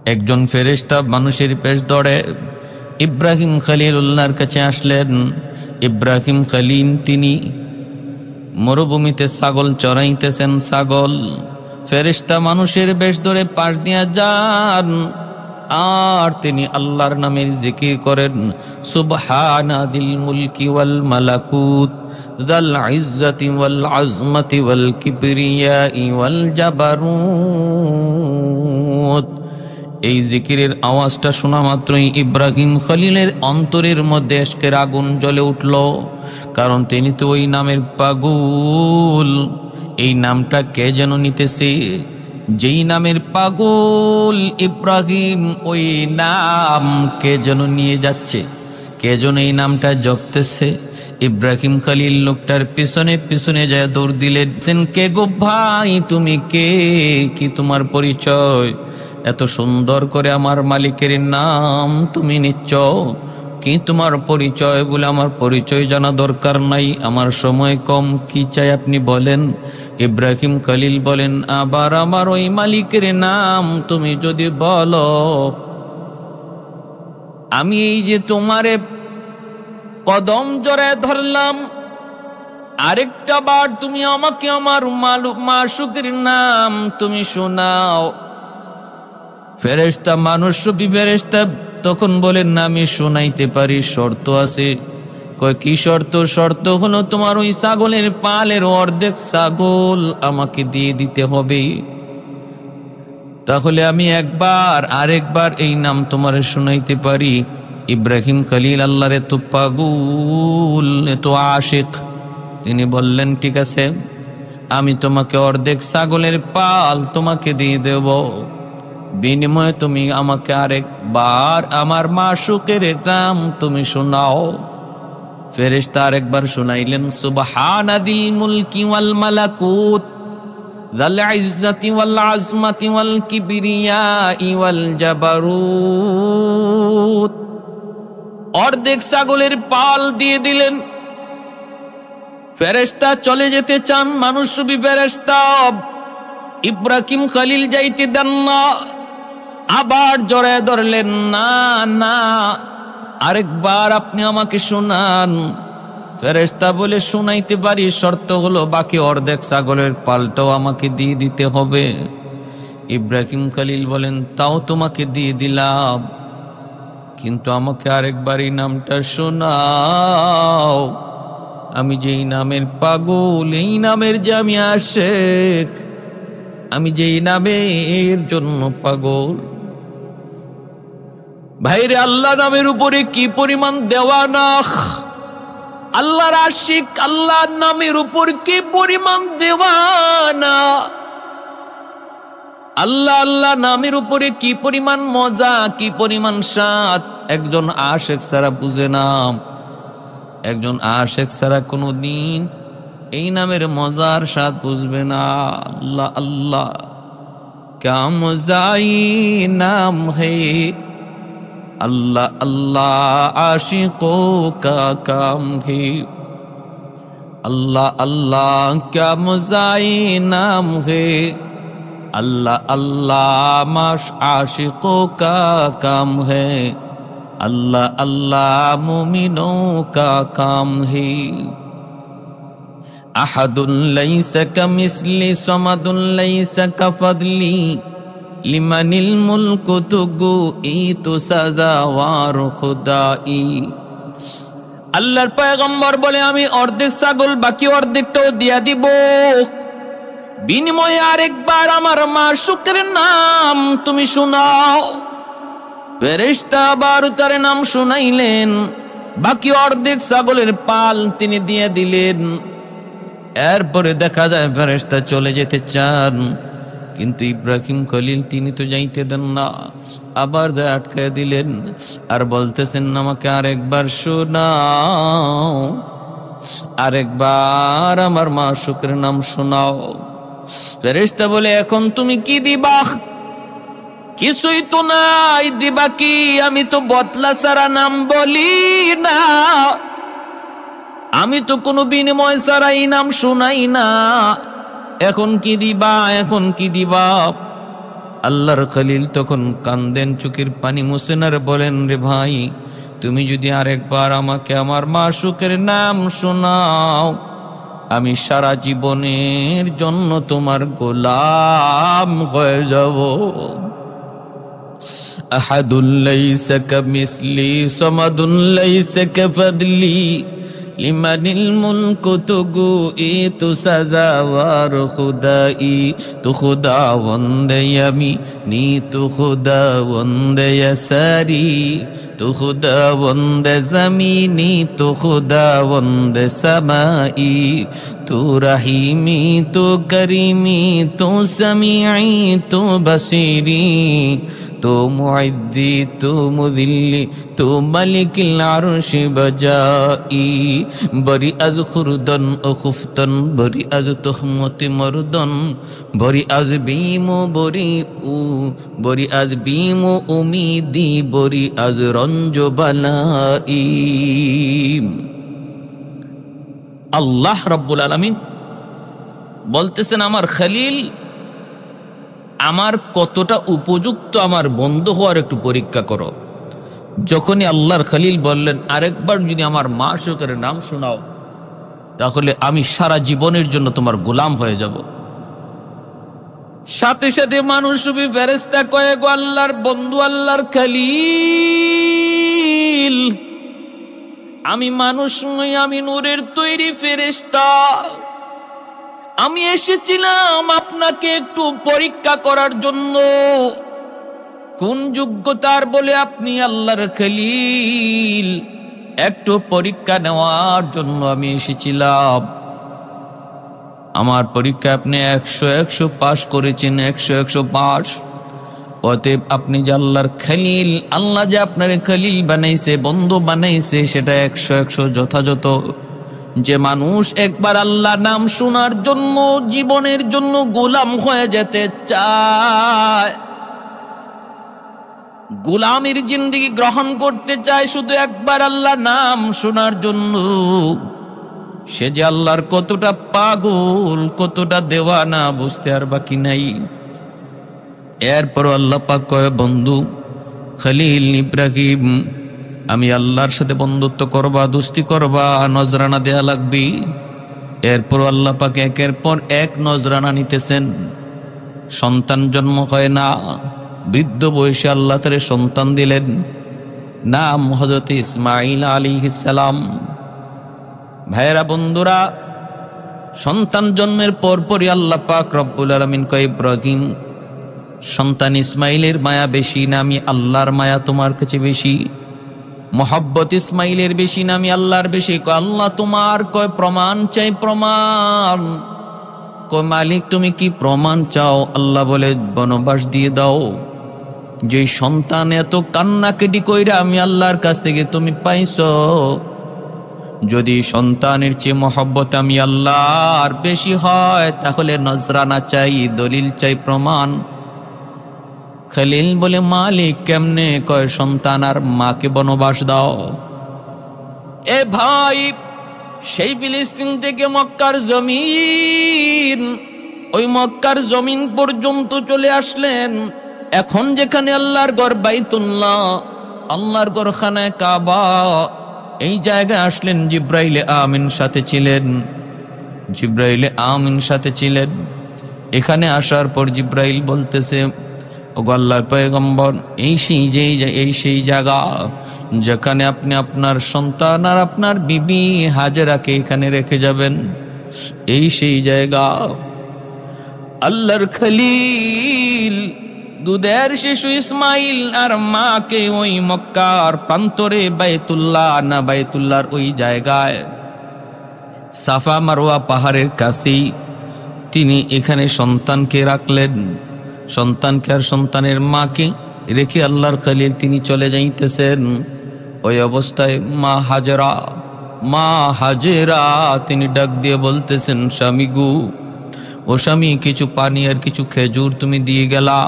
একজন ফেরেশতা মানুষের পেশ ধরে ইব্রাহিম খলিলুল্লাহর কাছে আসলেন। ইব্রাহিম খলিল তিনি মরুভূমিতে ছাগল চড়াইতেছেন। ছাগল ফেরেশতা মানুষের বেশ ধরে পাশ দিয়া যান, আর তিনি আল্লাহর নামের জিকির করেন, সুবহানা দিল মুলকি ওয়াল মালাকুত যাল ইজ্জতি ওয়াল আজমতি ওয়াল কিবরিয়াই ওয়াল জাবারুত। এই জিকিরের আওয়াজটা শোনা মাত্রই ইব্রাহিম খলিলের অন্তরের মধ্যে ইশকের আগুন জ্বলে উঠল, কারণ তিনি তো ওই নামের পাগল। এই নামটা কে যেন নিতেছে, যেই নামের পাগল ইব্রাহিম, ওই নাম কে যেন নিয়ে যাচ্ছে, কে যেন এই নামটা জপতেছে। ইব্রাহিম খলিল লোকটার পিছনে পিছনে যায় দৌড় দিলেন। কে গো ভাই, তুমি কে? কি তোমার পরিচয়? এত সুন্দর করে আমার মালিকের নাম তুমি নিচ্ছ, কি তোমার পরিচয়? বলে আমার পরিচয় জানা দরকার নাই, আমার সময় কম, কি চাই আপনি বলেন। ইব্রাহিম খলিল বলেন, আবার আমার ওই মালিকের নাম তুমি যদি বলো, আমি এই যে তোমারে কদম জড়ায় ধরলাম, আরেকটা বার তুমি আমাকে আমার মাশূকের নাম তুমি শোনাও। ফেরেশতা মানুষ রূপী ফেরেশতা তখন বলেন, না আমি শোনাইতে পারি, শর্ত আছে। কয় কি শর্ত? শর্ত হলো তোমার ওই ছাগলের পালের অর্ধেক ছাগল আমাকে দিয়ে দিতে হবে, তাহলে আমি একবার আরেকবার এই নাম তোমার শোনাইতে পারি। ইব্রাহিম খলিল আল্লাহর এত পাগল, এত আশিক, তিনি বললেন ঠিক আছে, আমি তোমাকে অর্ধেক ছাগলের পাল তোমাকে দিয়ে দেব, বিনিময়ে তুমি আমাকে আরেকবার আমার মাশূকের নাম তুমি শোনাও। ফেরেশতা আরেকবার শোনাইলেন, সুবহানা দিল মুলকি ওয়াল মালাকুত যাল ইজ্জতি ওয়াল আজমতি ওয়াল কিবরিয়াই ওয়াল জাবারুত। অর্ধেক ছাগলের পাল দিয়ে দিলেন। ফেরেশতা চলে যেতে চান, মানুষ রূপী ফেরেশতা ইব্রাহিম খলিল যাইতে দেন না, আবার জড়ায় ধরলেন, না না আরেকবার আপনি আমাকে শোনান। ফেরেশতা বলে, শোনাইতে পারি, শর্ত হলো বাকি অর্ধেক ছাগলের পালটাও আমাকে দিয়ে দিতে হবে। ইব্রাহিম খলিল বলেন, তাও তোমাকে দিয়ে দিলাম, কিন্তু আমাকে আরেকবার এই নামটা শোনাও। আমি যেই নামের পাগল, এই নামের যে আমি আশিক, আমি যেই নামের জন্য পাগল। ভাইরে, আল্লাহ নামের উপরে কি পরিমাণ দেওয়ানা, আল্লাহর আশিক, আল্লাহ নামের উপর কি পরিমাণ দেওয়ানা, আল্লাহ আল্লাহ নামের উপরে কি পরিমাণ মজা, কি পরিমাণ স্বাদ একজন আশিক ছাড়া বুঝে না। একজন আশিক ছাড়া কোনোদিন এই নামের মজার স্বাদ বুঝবে না। আল্লাহ আল্লাহ ক্যা মজাই নাম হে, अल्लाह अल्लाह आशिकों का काम है, अल्लाह अल्लाह क्या मज़ाई नाम है, अल्लाह अल्लाह आशिकों का काम है, अल्लाह अल्लाह मोमिनों का काम है। अहदुन लैसा कमिस्ली समदुन लैसा कफदली लिमनिल मुल्कु तुगु ई तो सजावार खुदाई। আল্লাহর পয়গম্বর বলে, আমি অর্ধেক ছাগল বাকি অর্ধেকটাও দিয়া দিব, বিনিময়ে আরেকবার আমার মাশূকের নাম তুমি শোনাও। ফেরেশতা আবার তার নাম শুনাইলেন, বাকি অর্ধেক ছাগলের পাল তিনি দিয়ে দিলেন। এরপরে দেখা যায় ফেরেশতা চলে যেতে চান, কিন্তু ইব্রাহিম খলিল তিনি তো যাইতে দেন না, আবার যা আটকায় দিলেন আর বলতেছেন, আমাকে আরেকবার শোনাও, আরেকবার আমার মাশূকের নাম শোনাও। ফেরেশতা বলে, এখন তুমি কি দিবা? কিছুই তো নাই, দিবা কি? আমি তো বদলা ছাড়া নাম বলি না, আমি তো কোনো বিনিময় ছাড়াই নাম শোনাই না, এখন কি দিবা? এখন কি দিবা? আল্লাহর খলিল তখন কান্দেন, চোখের পানি মুছেন আর বলেন, রে ভাই, তুমি যদি আরেকবার আমাকে আমার মাশউকের নাম শোনাও, আমি সারা জীবনের জন্য তোমার গোলাম হয়ে যাব। আহাদুল লাইসা কামিসলি সামাদুল লাইসা কাফাদলি লিমানিল মুলকু তুগুই তু সাজাওয়ার খুদাই তু খুদাওয়ান্দে ইয়ামিনি তু খুদাওয়ান্দে ইয়াসারি তু খুদাওয়ান্দে জমিনি তু খুদাওয়ান্দে সামাই তু রহিমি তু করিমি তু সামিঈ তু বসিরি তু মুইজ্জি তু মুযিল্লি তু মালিকিল আরশি বজাই বরি আজ খুরদন ও খুফতন বরি আজ তুহমতি মরদন বরি আজ বিমু বরি আজ বিমু উমিদি বরি আজ রঞ্জ বালাই। আল্লাহ রাব্বুল আলামিন বলতেছেন, আমার খলিল আমার কতটা উপযুক্ত আমার বন্ধু হওয়ার একটু পরীক্ষা করো। যখনই আল্লাহর খলিল বললেন, আরেকবার যদি আমার মাশউকের নাম শোনাও, তাহলে আমি সারা জীবনের জন্য তোমার গোলাম হয়ে যাব। সাথে সাথে মানুষ ফেরেশতা কয়ে, গো আল্লাহর বন্ধু, আল্লাহর খলিল, আমি মানুষ নই, আমি নূরের তৈরি ফেরেশতা। আমি এসেছিলাম আপনাকে একটু পরীক্ষা করার জন্য। কোন যোগ্যতার বলে আপনি আল্লাহর খলিল? একটু পরীক্ষা নেওয়ার জন্য আমি এসেছিলাম। আমার পরীক্ষা আপনি 100 পাস করেছেন, 100 পাস। অতএব আপনি যে আল্লাহর খলিল, আল্লাহ যে আপনার খলিল বানাইছে, বন্ধু বানাইছে, সেটা 100 যথাযথ। যে মানুষ একবার আল্লাহ নাম শোনার জন্য জীবনের জন্য গোলাম হয়ে যেতে চায়, গোলামের জিন্দেগি গ্রহণ করতে চায় শুধু একবার আল্লাহ নাম শোনার জন্য, সে যে আল্লাহর কতটা পাগল, কতটা দেওয়ানা বুঝতে আর বাকি নাই। এরপর আল্লাহ পাক কয়, বন্ধু খলিল ইব্রাহিম, আমি আল্লাহর সাথে বন্ধুত্ব করবা, দোস্তি করবা, নজরানা দেয়া লাগবে। এরপর আল্লাহ পাক একের পর এক নজরানা নিতেছেন। সন্তান জন্ম হয় না, বৃদ্ধ বয়সে আল্লাহ তারে সন্তান দিলেন, নাম হযরত ইসমাঈল আলাইহিস সালাম। ভাইরা বন্ধুরা, সন্তান জন্মের পরপরই আল্লাহ পাক রব্বুল আলামিন কয়, ইব্রাহিম, সন্তান ইসমাইলের মায়া বেশি না আমি আল্লাহর মায়া তোমার কাছে বেশি? মোহাব্বত ইসমাইলের বেশি না আমি আল্লাহর বেশি? কয়, আল্লাহ তোমার। কয়, প্রমাণ চাই, প্রমাণ। কয়, মালিক তুমি কি প্রমাণ চাও? আল্লাহ বলে, বনবাস দিয়ে দাও। যে সন্তান এত কান্নাকাটি কইরা আমি আল্লাহর কাছ থেকে তুমি পাইছো, যদি সন্তানের চেয়ে মোহাব্বত আমি আল্লাহর বেশি হয়, তাহলে নজরানা চাই, দলিল চাই, প্রমাণ। খলিল বলে, মালিক কেমনে? কয়, সন্তান আর মাকে বনবাস দাও। এ ভাই, সেই ফিলিস্তিন থেকে মক্কার জমিন, ওই মক্কার জমিন পর্যন্ত চলে আসলেন। এখন যেখানে আল্লাহর ঘর বাইতুল্লাহ, আল্লাহর ঘর খানায়ে কাবা, এই জায়গায় আসলেন। জিব্রাইলে আমিন সাথে ছিলেন, জিব্রাইলে আমিন সাথে ছিলেন। এখানে আসার পর জিব্রাইল বলতেছে, ওগো আল্লাহর পয়গম্বর, এই সেই জায়গা যেখানে আপনি আপনার সন্তান আর আপনার বিবি হাজেরাকে এখানে রেখে যাবেন, এই সেই জায়গা। আল্লাহর খলিল দুধের শিশু ইসমাইল আর মাকে ওই মক্কার প্রান্তরে বাইতুল্লাহ না বাইতুল্লাহর ওই জায়গায় সাফা মারওয়া পাহাড়ের কাছেই তিনি এখানে সন্তানকে রাখলেন। সন্তানকে আর সন্তানের মাকে রেখে আল্লাহর খলিল তিনি চলে যাইতেছেন। ওই অবস্থায় মা হাজেরা তিনি ডাক দিয়ে বলতেছেন, স্বামী গু, ও স্বামী, কিছু পানি আর কিছু খেজুর তুমি দিয়ে গেলা,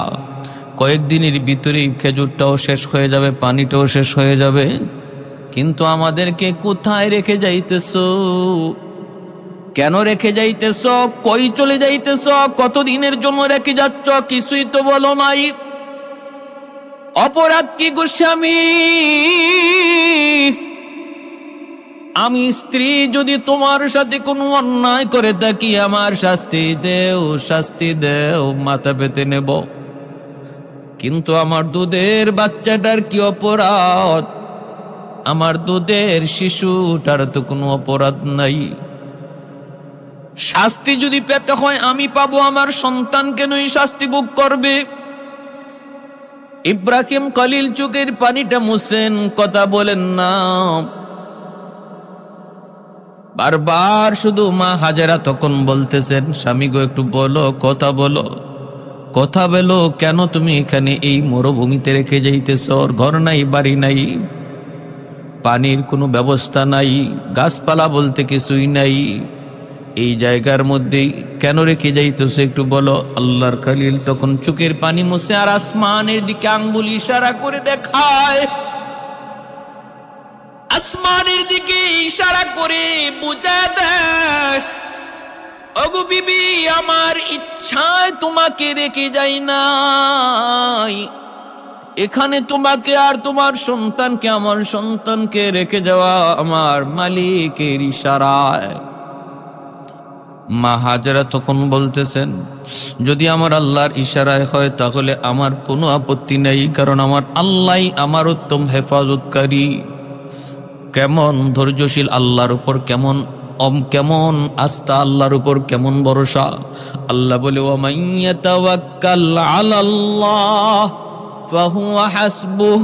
কয়েকদিনের ভিতরেই খেজুরটাও শেষ হয়ে যাবে, পানিটাও শেষ হয়ে যাবে, কিন্তু আমাদেরকে কোথায় রেখে যাইতেছো? কেন রেখে যাইতেছ? কই চলে যাইতেছ? কতদিনের জন্য রেখে যাচ্ছ? কিছুই তো বলো নাই। অপরাধ কি গো স্বামী? আমি স্ত্রী যদি তোমার সাথে কোনো অন্যায় করে থাকি, আমার শাস্তি দেও, শাস্তি দেও, মাথা পেতে নেব। কিন্তু আমার দুধের বাচ্চাটার কি অপরাধ? আমার দুধের শিশুটার তো কোনো অপরাধ নাই। শাস্তি যদি পেতে হয় আমি পাবো, আমার সন্তান কেনই শাস্তি ভোগ করবে? ইব্রাহিম খলিল চোখের পানিটা মুছেন, কথা বলেন না। বারবার শুধু মা হাজেরা তখন বলতেছেন, স্বামী গো একটু বলো, কথা বলো, কথা বলো। কেন তুমি এখানে এই মরুভূমিতে রেখে যাইতেছ? ঘর নাই, বাড়ি নাই, পানির কোনো ব্যবস্থা নাই, গাছপালা বলতে কিছুই নাই। এই জায়গার মধ্যে কেন রেখে যাইতেছ একটু বলো। আল্লাহর খলিল তখন চোখের পানি মুছে আর আসমানের দিকে আঙ্গুল ইশারা করে দেখায়, আসমানের দিকে ইশারা করে বুঝায় দেয়, ওগো বিবি, আমার ইচ্ছায় তোমাকে রেখে যাই নাই। এখানে তোমাকে আর তোমার সন্তানকে, আমার সন্তানকে রেখে যাওয়া আমার মালিকের ইশারায়। মা হাজেরা তখন বলতেছেন, যদি আমার আল্লাহর ইশারায় হয় তাহলে আমার কোনো আপত্তি নেই, কারণ আমার আল্লাহই আমার উত্তম হেফাজতকারী। কেমন ধৈর্যশীল আল্লাহর উপর, কেমন আস্থা আল্লাহর উপর, কেমন ভরসা। আল্লাহ বলে, ওয়ামান ইয়াতাওয়াক্কাল আলাল্লাহ ফাহুয়া হাসবুহ।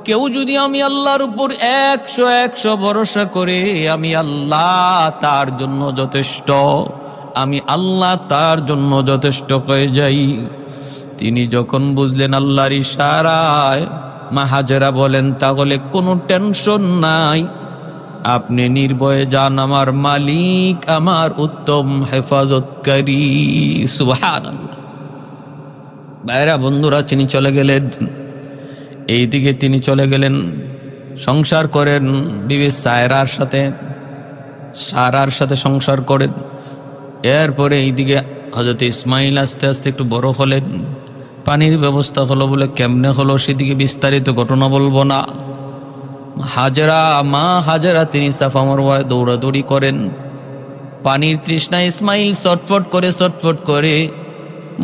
কেউ যদি আমি আল্লাহর উপর 100 ভরসা করে, আমি আল্লাহ তার জন্য যথেষ্ট, আমি আল্লাহ তার জন্য যথেষ্ট হয়ে যাই। তিনি যখন বুঝলেন আল্লাহর ইশারায়, মা হাজেরা বলেন, তাহলে কোনো টেনশন নাই, আপনি নির্ভয়ে যান, আমার মালিক আমার উত্তম হেফাজতকারী। সুবহানাল্লাহ। ভাইরা বন্ধুরা, তিনি চলে গেলেন, এইদিকে তিনি চলে গেলেন, সংসার করেন বিবি সায়রার সারার সাথে সংসার করেন। এরপরে এইদিকে হযরত ইসমাইল আস্তে আস্তে একটু বড় হলেন। পানির ব্যবস্থা হলো বলে কেমনে হলো সেদিকে বিস্তারিত ঘটনা বলবো না। মা হাজেরা তিনি সাফা মারওয়ায় দৌড়াদৌড়ি করেন। পানির তৃষ্ণা ইসমাইল ছটফট করে,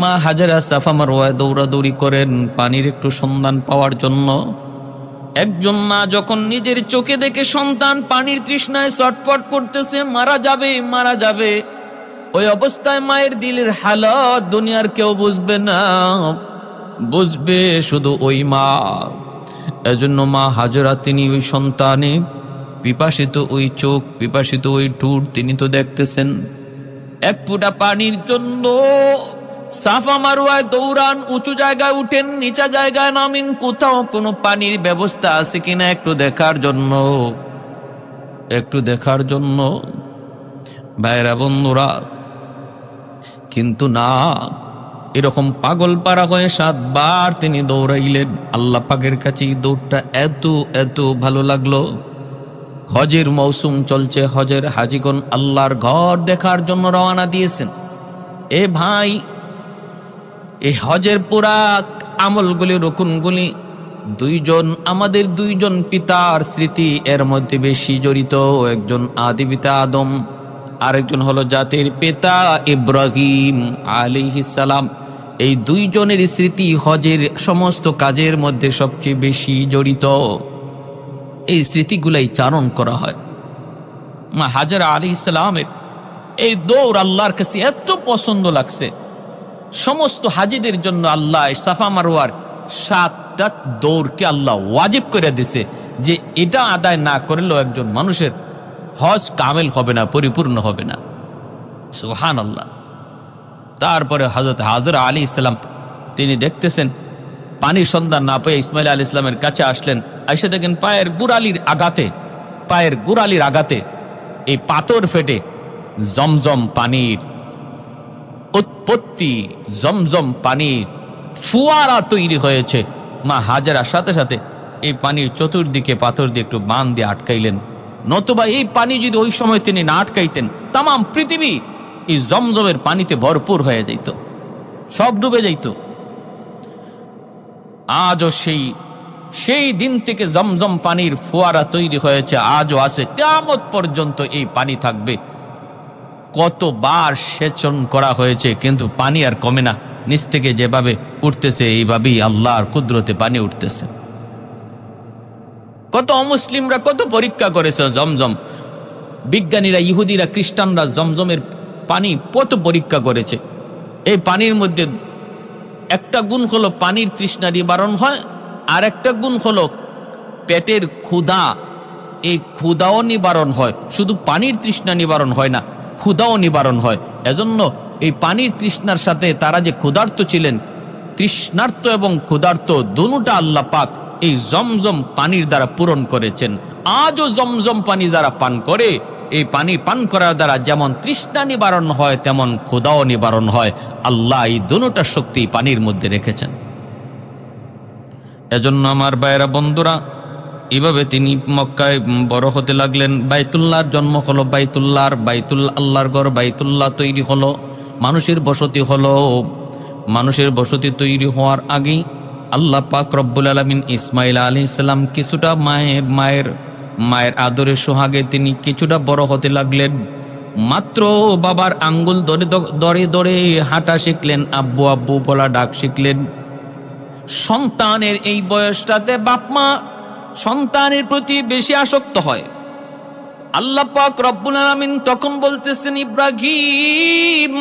মা হাজেরা সাফা মারওয়ায় দৌড়াদৌড়ি করেন পানির একটু সন্ধান পাওয়ার জন্য। একজন মা যখন নিজের চোখে দেখে সন্তান পানির তৃষ্ণায় ছটফট করতেছে, মারা যাবে, ওই অবস্থায় মায়ের দিলের হালত দুনিয়ার কেউ বুঝবে না, বুঝবে শুধু ওই মা। এজন্য মা হাজেরা তিনি ওই সন্তানে পিপাসিত ওই চোখ, পিপাসিত ওই ঠোঁট তিনি তো দেখতেছেন। এক ফোঁটা পানির জন্য সাফা মারওয়ায় দৌড়ান, উঁচু জায়গায় উঠেন, নিচা জায়গায় নামেন, কোথাও কোনো পানির ব্যবস্থা আছে কিনা একটু দেখার জন্য। ভাইরা বন্ধুরা, কিন্তু না, এরকম পাগল পারা হয়ে 7 বার তিনি দৌড়াইলেন। আল্লাহ পাকের কাছে এই দৌড়টা এত ভালো লাগলো। হজের মৌসুম চলছে, হজের হাজিগণ আল্লাহর ঘর দেখার জন্য রওনা দিয়েছেন। এ ভাই, এই হজের পুরা আমলগুলি, রকুনগুলি আমাদের দুইজন পিতার স্মৃতি এর মধ্যে বেশি জড়িত। একজন আদি পিতা আদম, আরেকজন হলো জাতির পিতা ইব্রাহিম আলাইহিস সালাম। এই দুইজনের স্মৃতি হজের সমস্ত কাজের মধ্যে সবচেয়ে বেশি জড়িত। এই স্মৃতিগুলাই চারণ করা হয়। মা হাজেরা আলাইহিস সালামের এই দৌড় আল্লাহর কাছে এত পছন্দ লাগছে। সমস্ত হাজিদের জন্য আল্লাহ সাফা মারওয়ার 7টা দৌড়কে আল্লাহ ওয়াজিব করে দিছে, যে এটা আদায় না করলেও একজন মানুষের হজ কামেল হবে না, পরিপূর্ণ হবে না। সুবহানাল্লাহ। তারপরে হযরত হাজেরা আলাইহিস সালাম তিনি দেখতেছেন পানির সন্ধান না পেয়ে ইসমাইল আলাইহিস সালামের কাছে আসলেন। এসে দেখেন পায়ের গোড়ালির আঘাতে এই পাথর ফেটে জমজম পানির উৎপত্তি, জমজম পানির ফুয়ারা তৈরি হয়েছে। মা হাজেরা সাথে সাথে এই পানির চতুর্দিকে পাথর দিয়ে একটু বাঁধ দিয়ে আটকাইলেন। নতুবা এই পানি যদি ওই সময় তিনি না আটকাইতেন, তাম পৃথিবী এই জমজমের পানিতে ভরপুর হয়ে যাইত, সব ডুবে যাইত। আজও সেই দিন থেকে জমজম পানির ফোয়ারা তৈরি হয়েছে, আজও আছে, কিয়ামত পর্যন্ত এই পানি থাকবে। কতবার সেচন করা হয়েছে কিন্তু পানি আর কমে না, নিচ থেকে যেভাবে উঠতেছে এইভাবেই আল্লাহর কুদরতে পানি উঠতেছে। কত অমুসলিমরা কত পরীক্ষা করেছে জমজম, বিজ্ঞানীরা, ইহুদিরা, খ্রিস্টানরা জমজমের পানি কত পরীক্ষা করেছে। এই পানির মধ্যে একটা গুণ হলো পানির তৃষ্ণা নিবারণ হয়, আর একটা গুণ হলো পেটের ক্ষুধা, এই ক্ষুধাও নিবারণ হয়। শুধু পানির তৃষ্ণা নিবারণ হয় না, ক্ষুধাও নিবারণ হয়। এজন্য এই পানির তৃষ্ণার সাথে তারা যে ক্ষুধার্ত ছিলেন, তৃষ্ণার্ত এবং ক্ষুধার্ত দুটোটা আল্লাহ পাক এই জমজম পানির দ্বারা পূরণ করেছেন। আজও জমজম পানি যারা পান করে, এই পানি পান করার দ্বারা যেমন তৃষ্ণা নিবারণ হয় তেমন ক্ষুধাও নিবারণ হয়। আল্লাহ এই দুটোটা শক্তি পানির মধ্যে রেখেছেন। এজন্য আমার ভাইয়েরা, বন্ধুরা, এভাবে তিনি মক্কায় বড় হতে লাগলেন। বাইতুল্লাহর জন্ম হলো, আল্লাহর ঘর বাইতুল্লাহ তৈরি হলো, মানুষের বসতি হলো। মানুষের বসতি তৈরি হওয়ার আগেই আল্লাহ পাক রব্বুল আলামিন ইসমাইল আলাইহিস সালাম কিছুটা মায়ের আদরের সোহাগে তিনি কিছুটা বড় হতে লাগলেন। মাত্র বাবার আঙ্গুল ধরে ধরে হাঁটা শিখলেন, আব্বু আব্বু বলা ডাক শিখলেন। সন্তানের এই বয়সটাতে বাপমা সন্তানের প্রতি বেশি আসক্ত হয়। আল্লাহ পাক রব্বুল আলামিন তখন বলতেছেন, ইব্রাহিম,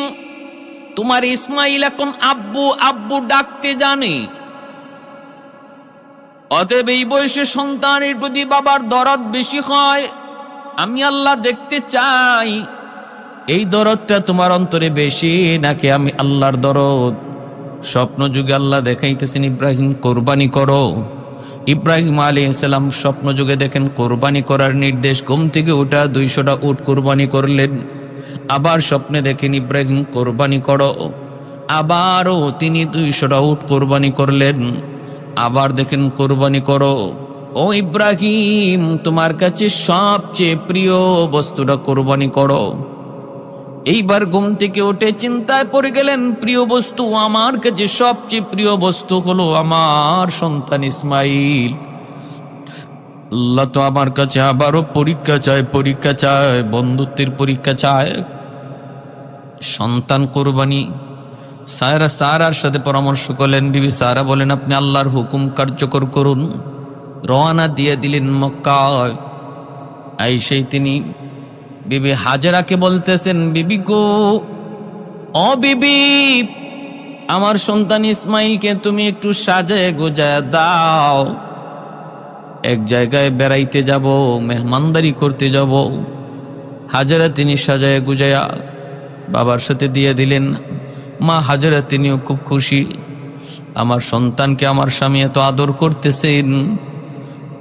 তোমার ইসমাইল এখন আব্বু আব্বু ডাকতে জানে, অতএব এই বয়সে সন্তানের প্রতি বাবার দরদ বেশি হয়। আমি আল্লাহ দেখতে চাই এই দরদটা তোমার অন্তরে বেশি নাকি আমি আল্লাহর দরদ। স্বপ্ন যুগে আল্লাহ দেখাইতেছেন, ইব্রাহিম কোরবানি করো। ইব্রাহিম আলাইহিস সালাম স্বপ্ন যুগে দেখেন কোরবানি করার নির্দেশ, ঘুম থেকে ওঠা 200টা উট কোরবানি করলেন। আবার স্বপ্নে দেখেন ইব্রাহিম কোরবানি করো, আবারও তিনি 200টা উট কোরবানি করলেন। আবার দেখেন কোরবানি করো। ও ইব্রাহিম, তোমার কাছে সবচেয়ে প্রিয় বস্তুটা কোরবানি করো। এইবার ঘুম থেকে উঠে চিন্তায় পড়ে গেলেন, প্রিয় বস্তু, আমার কাছে সবচেয়ে প্রিয় বস্তু হলো আমার সন্তান ইসমাইল। আল্লাহ তো আমার কাছে আবারও পরীক্ষা চায়, বন্ধুত্বের পরীক্ষা চায়। সন্তান কোরবানি। সারার সাথে পরামর্শ করলেন। বিবি সারা বলেন, আপনি আল্লাহর হুকুম কার্যকর করুন। রওনা দিয়ে দিলেন মক্কায়। সেই তিনি বিবি হাজেরাকে বলতেছেন, বিবি গো, ও বিবি, আমার সন্তান ইসমাইলকে তুমি একটু সাজায় গোজায় দাও, এক জায়গায় বেড়াইতে যাব, মেহমানদারি করতে যাব। হাজেরা তিনি সাজায় গুজায়া বাবার সাথে দিয়ে দিলেন। মা হাজেরা তিনিও খুব খুশি, আমার সন্তানকে আমার স্বামী এত আদর করতেছেন,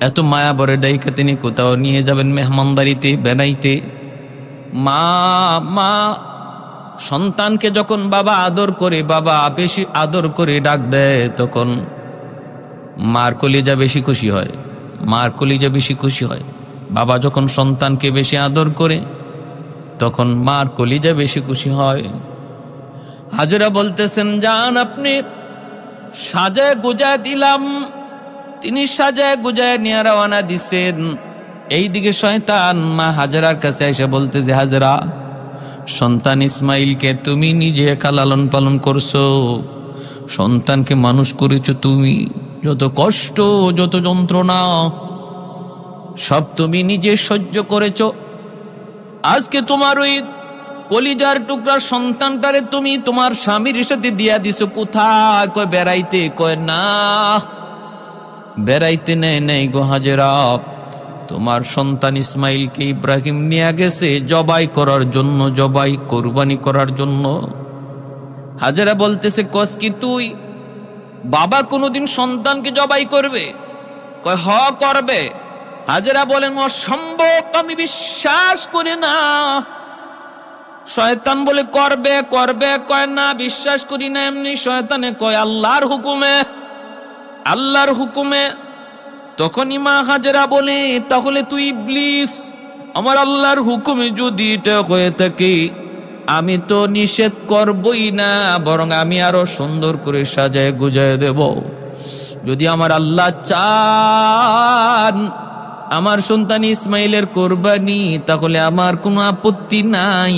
এত মায়া বরে ডাইকা তিনি কোথাও নিয়ে যাবেন মেহমানদারিতে, বেড়াইতে। মা সন্তানকে যখন বাবা আদর করে, বাবা বেশি আদর করে ডাক দেয়, তখন মার কলিজা বেশি খুশি হয়। বাবা যখন সন্তানকে বেশি আদর করে, তখন মার কলিজা বেশি খুশি হয়। হাজেরা বলতেছেন, যান, আপনি সাজায় গুজায় দিলাম। তিনি সাজায় গুজায় নিয়ে রওনা দিছেন। এইদিকে শয়তান মা হাজেরার কাছে এসে বলতেছে, হাজেরা, সন্তান ইসমাইলকে তুমি নিজে একা লালন পালন করছো, সন্তানকে মানুষ করেছো তুমি, যত কষ্ট যত যন্ত্রণা সব তুমি নিজে সহ্য করেছো। আজকে তোমার ওই কলিজার টুকরা সন্তানটারে তুমি তোমার স্বামীর সাথে দিয়া দিছো কোথায়? কয় বেড়াইতে। কয় না, বেড়াইতে নেই গো হাজেরা, তোমার সন্তান ইসমাইলকে ইব্রাহিম নিয়ে গেছে জবাই করার জন্য, কোরবানি করার জন্য। হাজেরা বলতেছে, কস কি তুই? বাবা কোনোদিন সন্তানকে জবাই করবে? কয় হ, করবে। হাজেরা বলেন, অসম্ভব, আমি বিশ্বাস করি না। শয়তান বলে, করবে। কয় না, বিশ্বাস করি না। এমনি শয়তানে কয়, আল্লাহর হুকুমে। তখনই মা হাজেরা বলে, তাহলে তুই ইবলিস, আমার আল্লাহর হুকুমে যদি এটা হয়ে থাকে আমি তো নিষেধ করবই না, বরং আমি আরো সুন্দর করে সাজায় গুজায় দেব। যদি আমার আল্লাহ চান আমার সন্তান ইসমাইলের কোরবানি, তাহলে আমার কোনো আপত্তি নাই।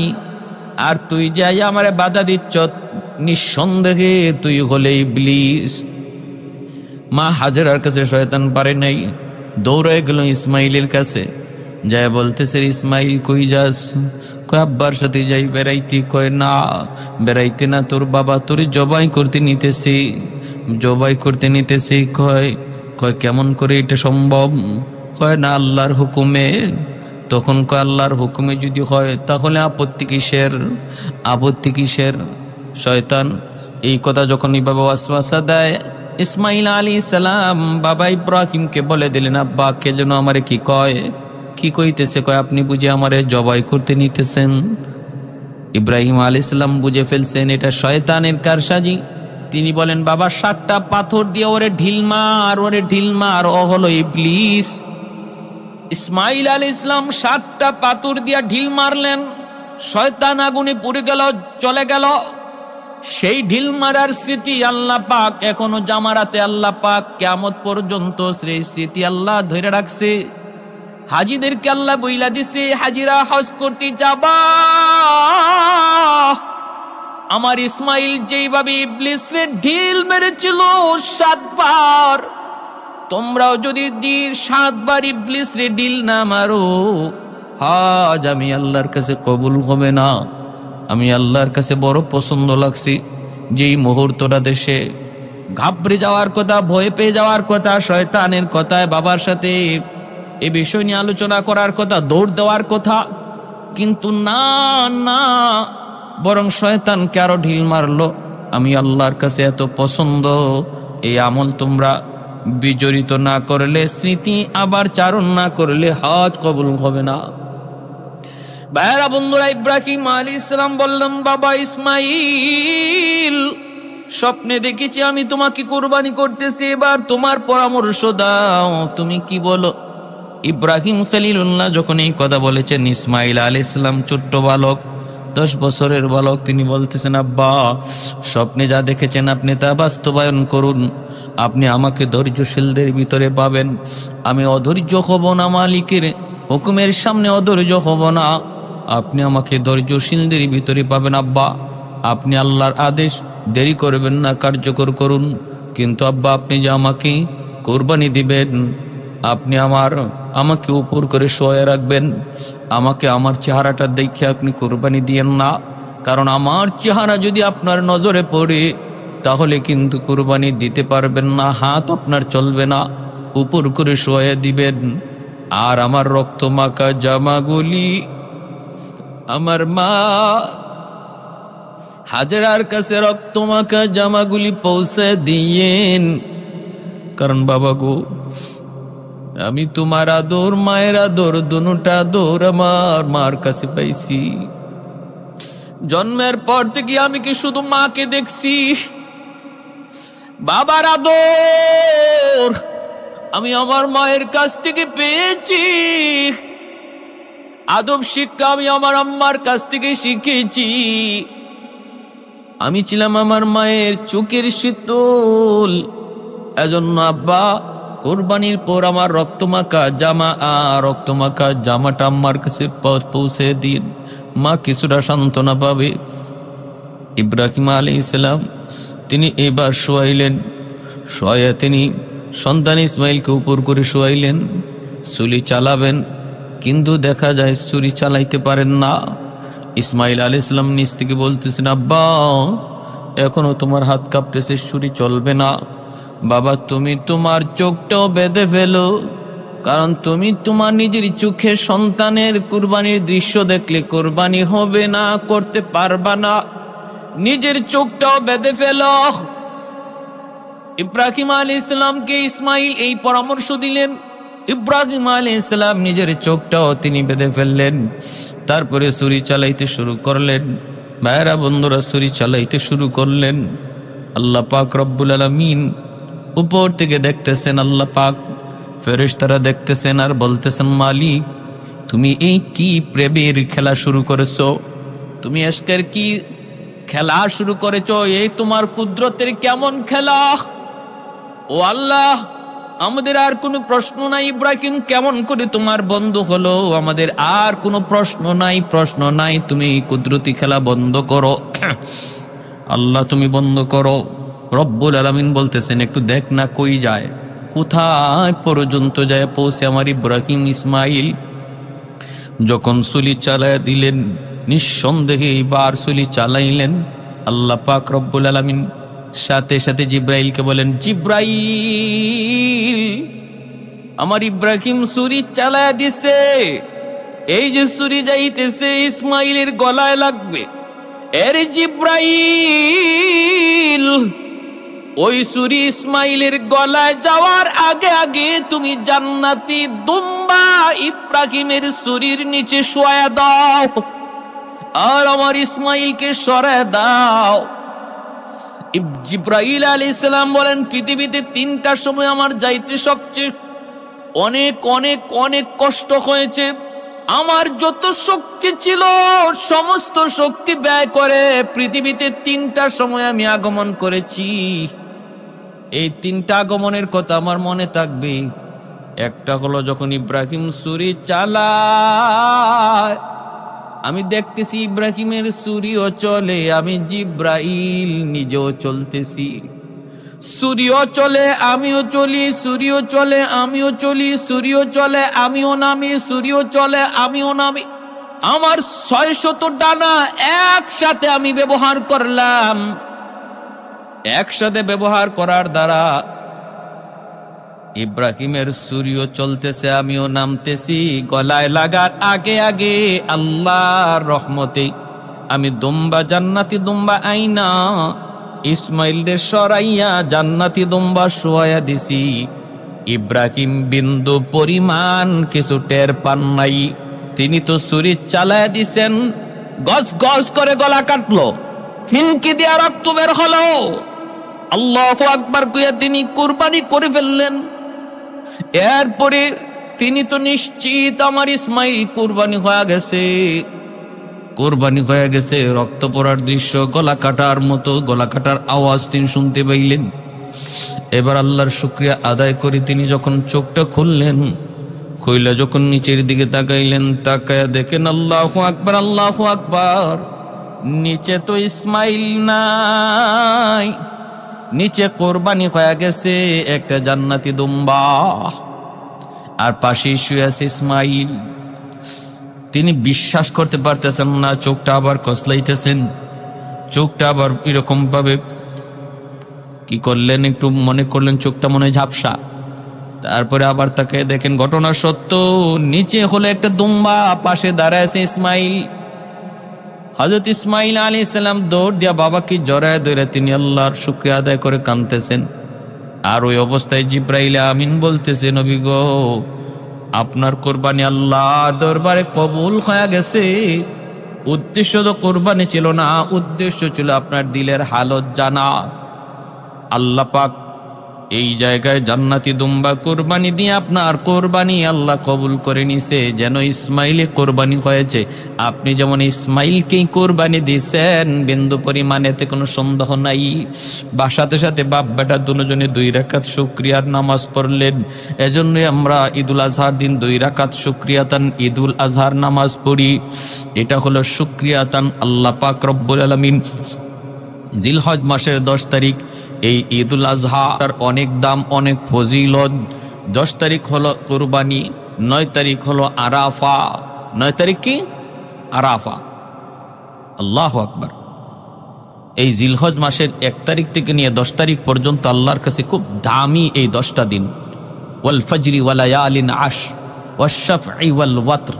আর তুই যাই আমারে বাধা দিচ্ছ, নিঃসন্দেহে তুই হলে ইবলিস। মা হাজেরার কাছে শয়তান পারে নাই, দৌড়ে গেল ইসমাইলের কাছে, যায় বলতেছে ইসমাইল কই যাস? কয় আব্বার সাথে যাই বেড়াইতে। কয় না বেড়াইতে না, তোর বাবা তোর জবাই করতে নিতেছে, জবাই করতে নিতেছে। কয় কেমন করে এটা সম্ভব? কয় না আল্লাহর হুকুমে। তখন কয় আল্লাহর হুকুমে যদি হয় তাহলে আপত্তি কিসের? আপত্তি কিসের? শয়তান এই কথা যখন এইভাবে ওয়াসওয়াসা দেয়, ইসমাইল আলাইহিস সালাম বাবা ইব্রাহিমকে বলে দিলেন, আব্বা কে যেন আমারে কি কয়? কি কইতেছে? কয় আপনি বুঝে আমারে জবাই করতে নিতেছেন। ইব্রাহিম আলাইহিস সালাম বুঝে ফেলছেন এটা শয়তানের কারসাজি। তিনি বলেন, বাবা 7টা পাথর দিয়ে ওরে ঢিল মার, ওরে ঢিল মার, ও হলো ইবলিস। ইসমাইল আলাইহিস সালাম 7টা পাথর দিয়ে ঢিল মারলেন, শয়তান আগুনে পুড়ে গেল, চলে গেল। সেই ঢিল মারার স্মৃতি আল্লাহ পাক এখনো জামারাতে আল্লাহ পাক কিয়ামত পর্যন্ত সেই স্মৃতি আল্লাহ ধরে রাখছে। হাজিদেরকে আল্লাহ বইলা দিছে, হাজিরা হজ করতে যাবা, আমার ইসমাইল যেইভাবে ইবলিসের ঢিল মেরেছিল 7 বার, তোমরাও যদি 7 বার ইবলিসের ঢিল না মারো, হজ আমি আল্লাহর কাছে কবুল হবে না। আমি আল্লাহর কাছে বড় পছন্দ লাগছি। যেই মুহূর্তটা দেশে ঘাবড়ে যাওয়ার কথা, ভয় পেয়ে যাওয়ার কথা, শয়তানের কথায় বাবার সাথে এ বিষয় নিয়ে আলোচনা করার কথা, দৌড় দেওয়ার কথা, কিন্তু না না, বরং শয়তানকে আরো ঢিল মারলো। আমি আল্লাহর কাছে এত পছন্দ, এই আমল তোমরা বিজড়িত না করলে, স্মৃতি আবার চারণ না করলে হজ কবুল হবে না। ভাইরা বন্ধুরা, ইব্রাহিম আলাইহিস সালাম বললেন, বাবা ইসমাইল, স্বপ্নে দেখেছি আমি তোমাকে কুরবানি করতেছি, এবার তোমার পরামর্শ দাও, তুমি কি বলো? ইব্রাহিম খলিলুল্লাহ যখন এই কথা বলেছেন, ইসমাইল আলাইহিস সালাম ছোট্ট বালক, 10 বছরের বালক, তিনি বলতেছেন, আব্বা স্বপ্নে যা দেখেছেন আপনি তা বাস্তবায়ন করুন। আপনি আমাকে ধৈর্যশীলদের ভিতরে পাবেন, আমি অধৈর্য হব না, মালিকের হুকুমের সামনে অধৈর্য হব না। আপনি আমাকে ধৈর্যশীলদের ভিতরে পাবেন। আব্বা আপনি আল্লাহর আদেশ দেরি করবেন না, কার্যকর করুন। কিন্তু আব্বা আপনি যে আমাকে কোরবানি দিবেন, আপনি আমাকে উপর করে শোয়ে রাখবেন, আমাকে আমার চেহারাটা দেখে আপনি কোরবানি দিয়েন না, কারণ আমার চেহারা যদি আপনার নজরে পড়ে তাহলে কিন্তু কোরবানি দিতে পারবেন না, হাত আপনার চলবে না, উপর করে শোয়ে দিবেন। আর আমার রক্ত মাখা জামাগুলি আমার মা হাজেরার কাছে রক্ত মাখা জামাগুলি পৌঁছে দিয়েন, কারণ বাবা গো, আমি তোমার আদর, মায়ের আদর, দুটা আদর আমার মার কাছে পাইছি। জন্মের পর থেকে আমি কি শুধু মাকে দেখছি, বাবার আদর আমি আমার মায়ের কাছ থেকে পেয়েছি, আদব শিক্ষা আমি আমার আম্মার কাছ থেকে শিখেছি। আমি ছিলাম আমার মায়ের চোখের শীতল। এজন্য আব্বা কোরবানির পর আমার রক্তমাখা জামাটা আম্মার কাছে পৌঁছে দিন, মা কিছুটা সান্ত্বনা পাবে। ইব্রাহিম আলাইহিস সালাম তিনি এবার শোয়াইলেন, শোয়া তিনি সন্তান ইসমাইলকে উপর করে শোয়াইলেন, ছুরি চালাবেন, কিন্তু দেখা যায় ছুরি চালাইতে পারেন না। ইসমাইল আলাইহিস সালাম নিজ থেকে বলতেছেন, আব্বা এখনো তোমার হাত কাঁপতেছে, ছুরি চলবে না। বাবা তুমি তোমার চোখটাও বেঁধে ফেলো, কারণ তুমি তোমার নিজের চোখে সন্তানের কুরবানির দৃশ্য দেখলে কুরবানি হবে না, করতে পারবা না, নিজের চোখটাও বেঁধে ফেলো। ইব্রাহিম আলাইহিস সালামকে ইসমাইল এই পরামর্শ দিলেন। ইব্রাহিম আলাইহিস সালাম নিজের চোখটাও তিনি বেঁধে ফেললেন, তারপরে ছুরি চালাইতে শুরু করলেন। ভাইরা বন্ধুরা, ছুরি চালাইতে শুরু করলেন। আল্লাহ পাক রব্বুল আলামিন উপর থেকে দেখতেছেন, আল্লাহ পাক ফেরেশতারা দেখতেছেন আর বলতেছেন, মালিক তুমি এই কি প্রেমের খেলা শুরু করেছো? তুমি আজকের কি খেলা শুরু করেছো? এই তোমার কুদরতের কেমন খেলা? ও আল্লাহ, আমাদের আর কোনো প্রশ্ন নাই ইব্রাহিম কেমন করে তোমার বন্ধু হলো, আমাদের আর কোনো প্রশ্ন নাই, তুমি এই কুদরতি খেলা বন্ধ করো। আল্লাহ তুমি বন্ধ করো। রব্বুল আলামিন বলতেছেন একটু দেখ না কই যায়, কোথায় পর্যন্ত যায় পৌঁছে আমার ইব্রাহিম ইসমাইল। যখন ছুরি চালাইয়া দিলেন, নিঃসন্দেহে এইবার ছুরি চালাইলেন, আল্লাহ পাক রব্বুল আলামিন সাথে সাথে জিব্রাইলকে বলেন, জিব্রাইল আমার ইব্রাহিম ছুরি চালাইয়া দিছে, এই যে ছুরি যাইতেছে ইসমাইলের গলায় লাগবে। এর জিব্রাইল, ওই ছুরি ইসমাইলের গলায় যাওয়ার আগে আগে তুমি জান্নাতি দুম্বা ইব্রাহিমের ছুরির নিচে শোয়া দাও আর আমার ইসমাইলকে সরায় দাও। জিব্রাইল আলাইহিস সালাম বলেন, পৃথিবীতে 3টার সময় আমার যাইতে সবচেয়ে অনেক অনেক অনেক কষ্ট হয়েছে। আমার যত শক্তি ছিল সমস্ত শক্তি ব্যয় করে পৃথিবীতে 3টার সময় আমি আগমন করেছি। এই 3টা আগমনের কথা আমার মনে থাকবে। একটা হলো যখন ইব্রাহিম ছুরি চালায়, আমি দেখতেছি ইব্রাহিমের ছুরিও চলে, আমি জিব্রাইল নিজেও চলতেছি। সূর্য চলে আমিও চলি, সূর্য চলে আমিও চলি, সূর্য চলে আমিও নামি, সূর্য চলে আমিও নামি। আমার 600 ডানা একসাথে আমি ব্যবহার করলাম। একসাথে ব্যবহার করার দ্বারা ইব্রাহিমের সূর্য চলতেছে আমিও নামতেছি। গলায় লাগার আগে আগে আল্লাহর রহমতে আমি দুম্বা জান্নাতি দুম্বা আইনা ইসমাইলের সরাইয়া জান্নাতি দুম্বা শোয়া দিছি। ইব্রাহিম বিন্দু পরিমাণ কিছু টের পান নাই। তিনি তো ছুরি চালায়া দিছেন, গজ গজ করে গলা কাটলো, ফিনকি দিয়া রক্ত বের হলো। আল্লাহু আকবার কইয়া তিনি কুরবানি করে ফেললেন। এরপরে তিনি তো নিশ্চিত আমার ইসমাইল কুরবানি হয়ে গেছে, কোরবানি হয়ে গেছে। রক্ত পড়ার দৃশ্য, গলা কাটার মতো গলা কাটার আওয়াজ তিনি শুনতে পাইলেন। এবার আল্লাহর শুকরিয়া আদায় করে তিনি যখন চোখটা খুললেন, খুইলা যখন নিচের দিকে তাকাইলেন, তাকায়া দেখেন আল্লাহু আকবার, আল্লাহু আকবার, নিচে তো ইসমাইল নাই, নিচে কোরবানি হয়ে গেছে একটা জান্নাতি দুম্বা, আর পাশে শুয়ে আছে ইসমাইল। তিনি বিশ্বাস করতে পারতেছেন না, চোখটা আবার কসলাইতেছেন, চোখটা আবার এরকম ভাবে কি করলেন, একটু মনে করলেন চোখটা মনে হয় ঝাপসা। তারপরে আবার তাকে দেখেন ঘটনা সত্য, নিচে হলো একটা দুম্বা, পাশে দাঁড়ায় আছে ইসমাইল। হযরত ইসমাইল আলাইহিস সালাম দৌড় দিয়া বাবাকে জড়ায় ধরে তিনি আল্লাহর শুকরিয়া আদায় করে কাঁদতেছেন। আর ওই অবস্থায় জিব্রাইল আমিন বলতেছে, নবী গো, আপনার কোরবানি আল্লাহর দরবারে কবুল হয়ে গেছে। উদ্দেশ্য তো কোরবানি ছিল না, উদ্দেশ্য ছিল আপনার দিলের হালত জানা। আল্লাহ পাক এই জায়গায় জান্নাতি দুম্বা কোরবানি দিয়ে আপনার কোরবানি আল্লাহ কবুল করে নিছে। যেন ইসমাইলে কোরবানি হয়েছে, আপনি যেমন ইসমাইলকেই কোরবানি দিয়েছেন, বিন্দু পরিমাণে এতে কোনো সন্দেহ নাই। বা সাথে সাথে বাপ বেটা দুজনে 2 রাকাত শুকরিয়ার নামাজ পড়লেন। এজন্যই আমরা ঈদুল আজহার দিন 2 রাকাত শুকরিয়াতান ঈদুল আজহার নামাজ পড়ি। এটা হলো শুকরিয়াতান আল্লাহ পাক রব্বুল আলামিন জিলহজ মাসের 10 তারিখ এই ঈদুল আজহার অনেক দাম, অনেক ফজিলত। 10 তারিখ হলো কুরবানি, 9 তারিখ হলো আরাফা। 9 তারিখ কি? আরাফা। আল্লাহু আকবার। এই জিলহজ মাসের 1 তারিখ থেকে নিয়ে 10 তারিখ পর্যন্ত আল্লাহর কাছে খুব দামি এই 10টা দিন। ওয়াল ফজরি ওয়া লায়ালিন আশ ওয়াশ শাফঈ ওয়াল ওয়াতর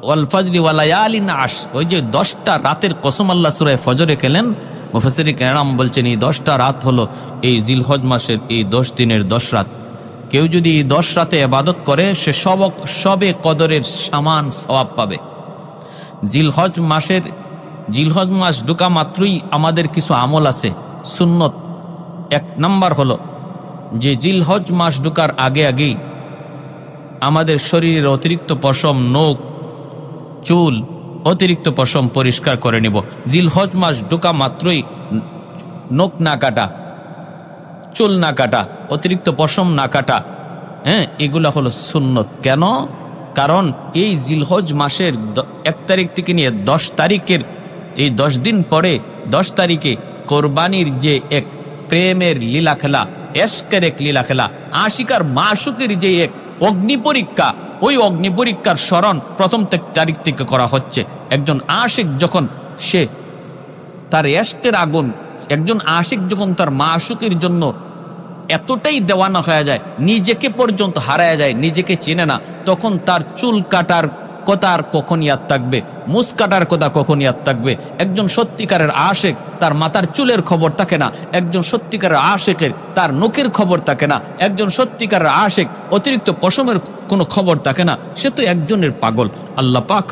ওয়াল ফজরি ওয়া লায়ালিন আশ। ওই যে 10টা রাতের কসম আল্লাহ সূরা ফজরে খেলেন। মুফাসসিরিন কেরাম বলছেন এই 10টা রাত হলো এই জিলহজ মাসের এই 10 দিনের 10 রাত। কেউ যদি এই 10 রাতে ইবাদত করে সে সবে কদরের সমান সওয়াব পাবে। জিলহজ মাস ঢোকা মাত্রই আমাদের কিছু আমল আছে সুন্নত। 1 নাম্বার হলো যে জিলহজ মাস ঢোকার আগে আগেই আমাদের শরীরের অতিরিক্ত পশম, নখ, চুল, অতিরিক্ত পশম পরিষ্কার করে নিব। জিলহজ মাস ঢোকা মাত্রই নখ না কাটা, চুল না কাটা, অতিরিক্ত পশম না কাটা, এগুলা হলো সুন্নত। কেন? কারণ এই জিলহজ মাসের 1 তারিখ থেকে নিয়ে 10 তারিখের এই 10 দিন পরে 10 তারিখে কোরবানির যে এক প্রেমের লীলা খেলা, এশকের এক লীলা খেলা, আশিকার মাশুকের যে এক অগ্নি পরীক্ষা, ওই অগ্নি পরীক্ষার স্মরণ 1 তারিখ থেকে করা হচ্ছে। একজন আশিক যখন সে তার এশকের আগুন, একজন আশিক যখন তার মাশুকের জন্য এতটাই দেওয়ানা হয়ে যায়, নিজেকে পর্যন্ত হারায় যায়, নিজেকে চেনে না, তখন তার চুল কাটার কথা আর কখন ইয়াদ থাকবে, মুছ কাটার কথা কখন ইয়াদ থাকবে? একজন সত্যিকারের আশেক তার মাথার চুলের খবর থাকে না, একজন সত্যিকারের আশেকের তার নখের খবর থাকে না, একজন সত্যিকারের আশেক অতিরিক্ত পশমের কোনো খবর থাকে না, সে তো একজনের পাগল। আল্লাহ পাক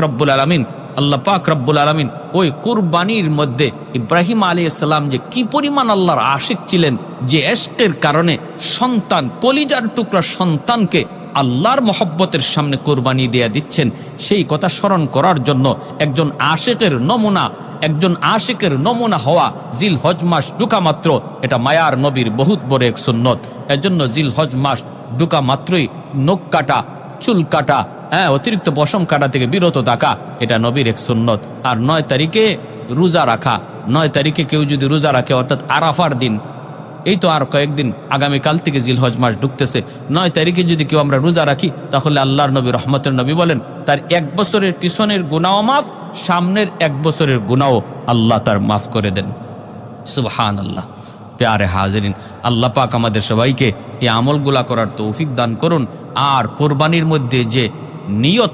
রব্বুল আলামিন ওই কুরবানির মধ্যে ইব্রাহিম আলাইহিস সালাম যে কি পরিমাণ আল্লাহর আশিক ছিলেন, যে এশকের কারণে সন্তান, কলিজার টুকরা সন্তানকে আল্লাহর মহব্বতের সামনে কোরবানি দিয়ে দিচ্ছেন, সেই কথা স্মরণ করার জন্য একজন আশিকের নমুনা হওয়া জিলহজ মাস ঢোকা মাত্র, এটা মায়ার নবীর বহুত বড় এক সুন্নত। এজন্য জিলহজ মাস ঢোকা মাত্রই নখ কাটা, চুল কাটা, অতিরিক্ত পশম কাটা থেকে বিরত থাকা, এটা নবীর এক সুন্নত। আর 9 তারিখে রোজা রাখা, 9 তারিখে কেউ যদি রোজা রাখে, অর্থাৎ আরাফার দিন, এই তো আর কয়েকদিন, আগামীকাল থেকে জিলহজ মাস ঢুকতেছে, 9 তারিখে যদি কেউ আমরা রোজা রাখি, তাহলে আল্লাহর নবী রহমতের নবী বলেন তার 1 বছরের পিছনের গুনাহ মাফ, সামনের 1 বছরের গুনাহ আল্লাহ তার মাফ করে দেন। সুবহানাল্লাহ। প্যারে হাজিরিন, আল্লাহ পাক আমাদের সবাইকে এই আমলগুলা করার তৌফিক দান করুন। আর কোরবানির মধ্যে যে নিয়ত,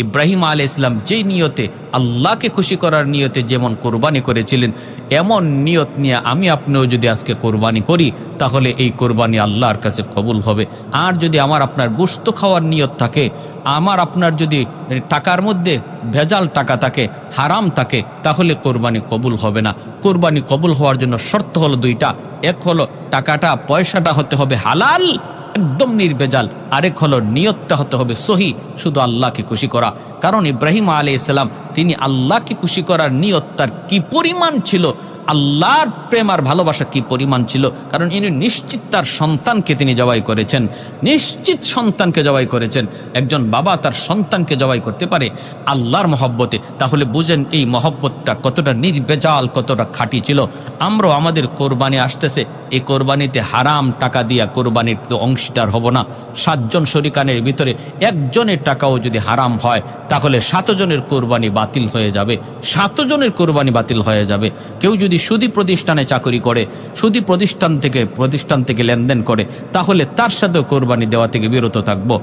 ইব্রাহিম আলাইহিস সালাম যেই নিয়তে, আল্লাহকে খুশি করার নিয়তে যেমন কোরবানি করেছিলেন, এমন নিয়ত নিয়ে আমি আপনিও যদি আজকে কোরবানি করি, তাহলে এই কোরবানি আল্লাহর কাছে কবুল হবে। আর যদি আমার আপনার গোশত খাওয়ার নিয়ত থাকে, আমার আপনার যদি টাকার মধ্যে ভেজাল টাকা থাকে, হারাম থাকে, তাহলে কোরবানি কবুল হবে না। কোরবানি কবুল হওয়ার জন্য শর্ত হলো 2টা। এক হলো পয়সাটা হতে হবে হালাল, একদম নির্ভেজাল। আরেক হলো নিয়তটা হতে হবে সহি, শুধু আল্লাহকে খুশি করা। কারণ ইব্রাহিম আলাইহিস সালাম তিনি আল্লাহকে খুশি করার নিয়ত তার কি পরিমাণ ছিল, আল্লাহর প্রেম আর ভালোবাসা কি পরিমাণ ছিল, কারণ ইনি নিশ্চিত তার সন্তানকে তিনি জবাই করেছেন, নিশ্চিত সন্তানকে জবাই করেছেন। একজন বাবা তার সন্তানকে জবাই করতে পারে আল্লাহর মহব্বতে, তাহলে বুঝেন এই মহব্বতটা কতটা নির্ভেজাল, কতটা খাঁটি ছিল। আমরাও আমাদের কোরবানি আসতেছে, এই কোরবানিতে হারাম টাকা দিয়া কোরবানির অংশীদার হব না। 7 জন শরিকানের ভিতরে একজনের টাকাও যদি হারাম হয়, তাহলে 7 জনের কোরবানি বাতিল হয়ে যাবে, 7 জনের কোরবানি বাতিল হয়ে যাবে। কেউ যদি সুদী প্রতিষ্ঠানে চাকরি করে, সুদী প্রতিষ্ঠান থেকে লেনদেন করে, তাহলে তার সাথে কোরবানি দেওয়া থেকে বিরত থাকবো।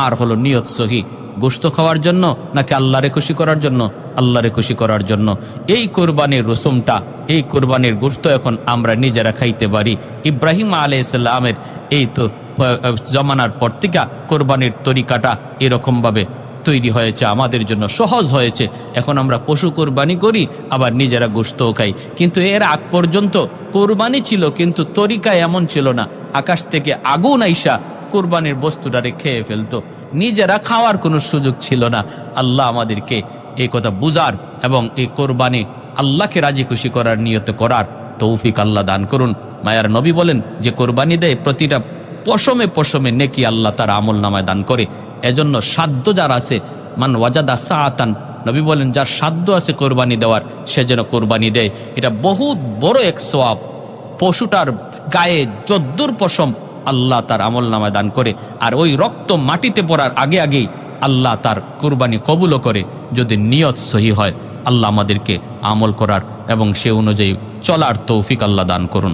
আর হলো নিয়ত সহি, গোশত খাওয়ার জন্য নাকি আল্লাহরে খুশি করার জন্য? আল্লাহরে খুশি করার জন্য। এই কোরবানির রসুমটা, এই কোরবানির গোশত এখন আমরা নিজেরা খাইতে পারি। ইব্রাহিম আলাইহিস সালামের এই তো জমানার পর থেকে কোরবানির তরিকাটা এরকমভাবে তৈরি হয়েছে, আমাদের জন্য সহজ হয়েছে। এখন আমরা পশু কোরবানি করি, আবার নিজেরা গোশতও খাই। কিন্তু এর আগ পর্যন্ত কোরবানি ছিল, কিন্তু তরিকা এমন ছিল না। আকাশ থেকে আগুন আইসা কোরবানির বস্তুটারে খেয়ে ফেলতো, নিজেরা খাওয়ার কোনো সুযোগ ছিল না। আল্লাহ আমাদেরকে এই কথা বুঝার এবং এই কোরবানি আল্লাহকে রাজি খুশি করার নিয়তে করার তৌফিক আল্লাহ দান করুন। মায়ার নবী বলেন যে কোরবানি দেয় প্রতিটা পশমে পশমে নেকি আল্লাহ তার আমল নামায় দান করে। এজন্য সাধ্য যার আছে, মান ওয়াজাদা সাআতান, নবী বলেন যার সাধ্য আছে কোরবানি দেওয়ার, সে যেন কোরবানি দেয়। এটা বহুত বড় এক সওয়াব। পশুটার গায়ে যদ্দুর পশম আল্লাহ তার আমল নামায় দান করে, আর ওই রক্ত মাটিতে পড়ার আগে আগেই আল্লাহ তার কোরবানি কবুলও করে, যদি নিয়ত সহি হয়। আল্লাহ আমাদেরকে আমল করার এবং সে অনুযায়ী চলার তৌফিক আল্লাহ দান করুন।